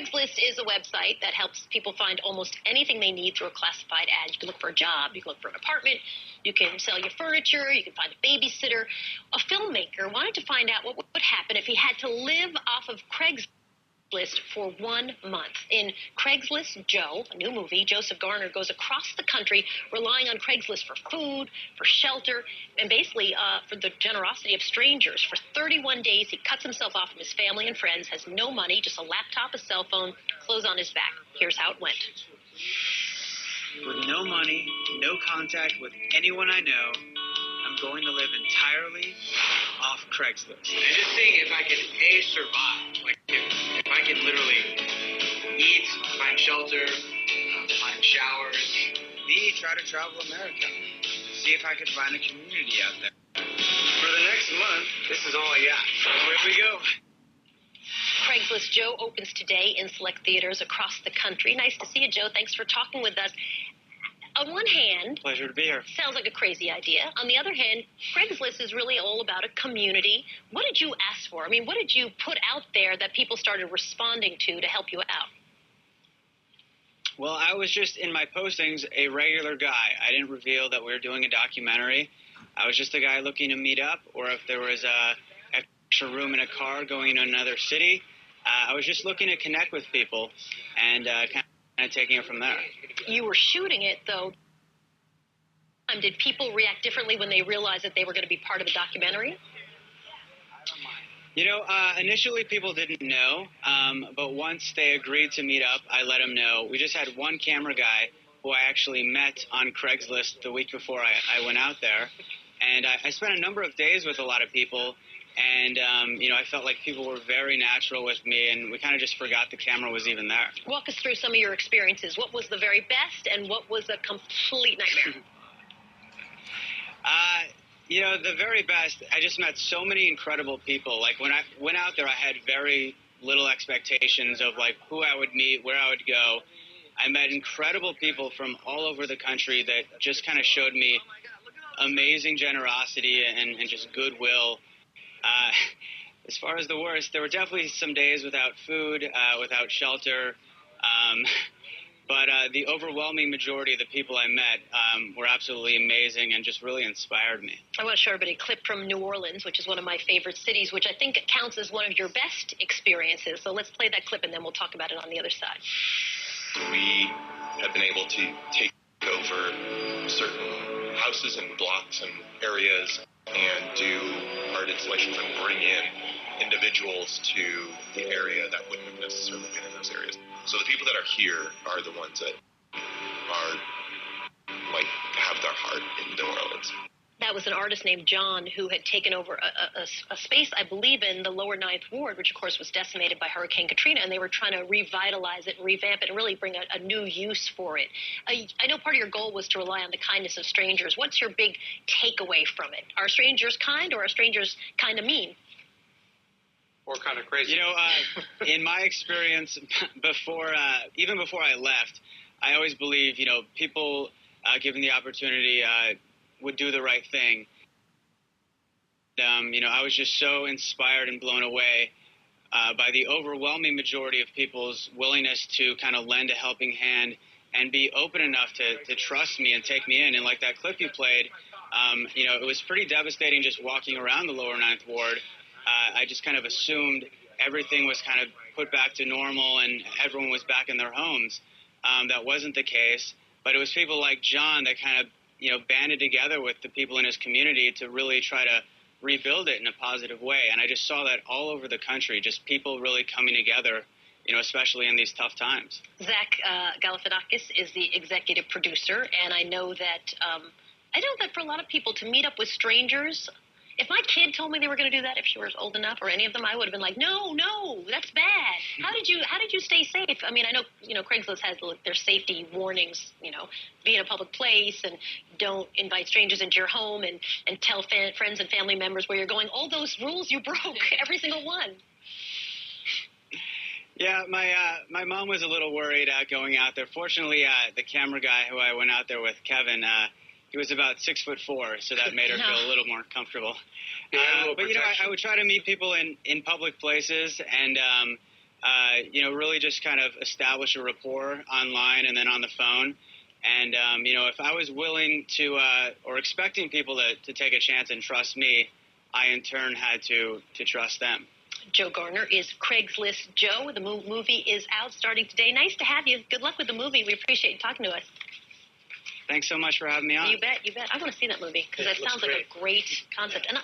Craigslist is a website that helps people find almost anything they need through a classified ad. You can look for a job, you can look for an apartment, you can sell your furniture, you can find a babysitter. A filmmaker wanted to find out what would happen if he had to live off of Craigslist for 1 month. In Craigslist Joe, a new movie, Joseph Garner goes across the country relying on Craigslist for food, for shelter, and basically for the generosity of strangers. For 31 days, he cuts himself off from his family and friends, has no money, just a laptop, a cell phone, clothes on his back. Here's how it went. With no money, no contact with anyone I know, I'm going to live entirely off Craigslist. I'm just seeing if I can, A, survive. Like, if I can literally eat, find shelter, find showers. B, try to travel America. See if I could find a community out there. For the next month, this is all I got. Away we go. Craigslist Joe opens today in select theaters across the country. Nice to see you, Joe. Thanks for talking with us. On one hand, Pleasure to be here. Sounds like a crazy idea. On the other hand, Craigslist is really all about a community. What did you ask for? I mean, what did you put out there that people started responding to help you out? Well, I was just, in my postings, a regular guy. I didn't reveal that we were doing a documentary. I was just a guy looking to meet up, or if there was a extra room in a car going to another city. I was just looking to connect with people and kind of taking it from there. You were shooting it, though. Did people react differently when they realized that they were going to be part of a documentary? You know, initially people didn't know, but once they agreed to meet up, I let them know. We just had one camera guy who I actually met on Craigslist the week before I went out there. And I spent a number of days with a lot of people, and, you know, I felt like people were very natural with me, and we kind of just forgot the camera was even there. Walk us through some of your experiences. What was the very best, and what was a complete nightmare? You know, the very best, I just met so many incredible people. Like, when I went out there, I had very little expectations of, like, who I would meet, where I would go. I met incredible people from all over the country that just kind of showed me amazing generosity and just goodwill. As far as the worst, there were definitely some days without food, without shelter. But the overwhelming majority of the people I met were absolutely amazing and just really inspired me. I want to show everybody a clip from New Orleans, which is one of my favorite cities, which I think counts as one of your best experiences. So let's play that clip, and then we'll talk about it on the other side. We have been able to take over certain houses and blocks and areas and do art installations and bring in individuals to the area that wouldn't have necessarily been in those areas. So the people that are here are the ones that are, like, have their heart in New Orleans. That was an artist named John who had taken over a space, I believe, in the lower Ninth Ward, which, of course, was decimated by Hurricane Katrina, and they were trying to revitalize it and revamp it and really bring a new use for it. I know part of your goal was to rely on the kindness of strangers. What's your big takeaway from it? Are strangers kind, or are strangers kind of mean? Or kind of crazy. You know, in my experience, even before I left, I always believe, you know, people given the opportunity would do the right thing. You know, I was just so inspired and blown away by the overwhelming majority of people's willingness to kind of lend a helping hand and be open enough to trust me and take me in. And like that clip you played, you know, it was pretty devastating just walking around the lower Ninth Ward. I just kind of assumed everything was kind of put back to normal and everyone was back in their homes. That wasn't the case, but it was people like John that kind of, you know, banded together with the people in his community to really try to rebuild it in a positive way. And I just saw that all over the country, just people really coming together, you know, especially in these tough times. Zach Galifianakis is the executive producer, and I know that for a lot of people to meet up with strangers, if my kid told me they were going to do that, if she was old enough, or any of them, I would have been like, no, that's bad. How did you stay safe? I mean, I know, you know, Craigslist has their safety warnings, you know, be in a public place and don't invite strangers into your home and tell friends and family members where you're going. All those rules you broke, every single one. Yeah, my mom was a little worried going out there. Fortunately, the camera guy who I went out there with, Kevin, he was about 6'4", so that made her feel a little more comfortable. But, you know, I would try to meet people in public places, and really just kind of establish a rapport online and then on the phone. And, if I was willing to or expecting people to take a chance and trust me, I in turn had to trust them. Joe Garner is Craigslist Joe. The movie is out starting today. Nice to have you. Good luck with the movie. We appreciate you talking to us. Thanks so much for having me on. You bet. I want to see that movie because that sounds like a great concept. And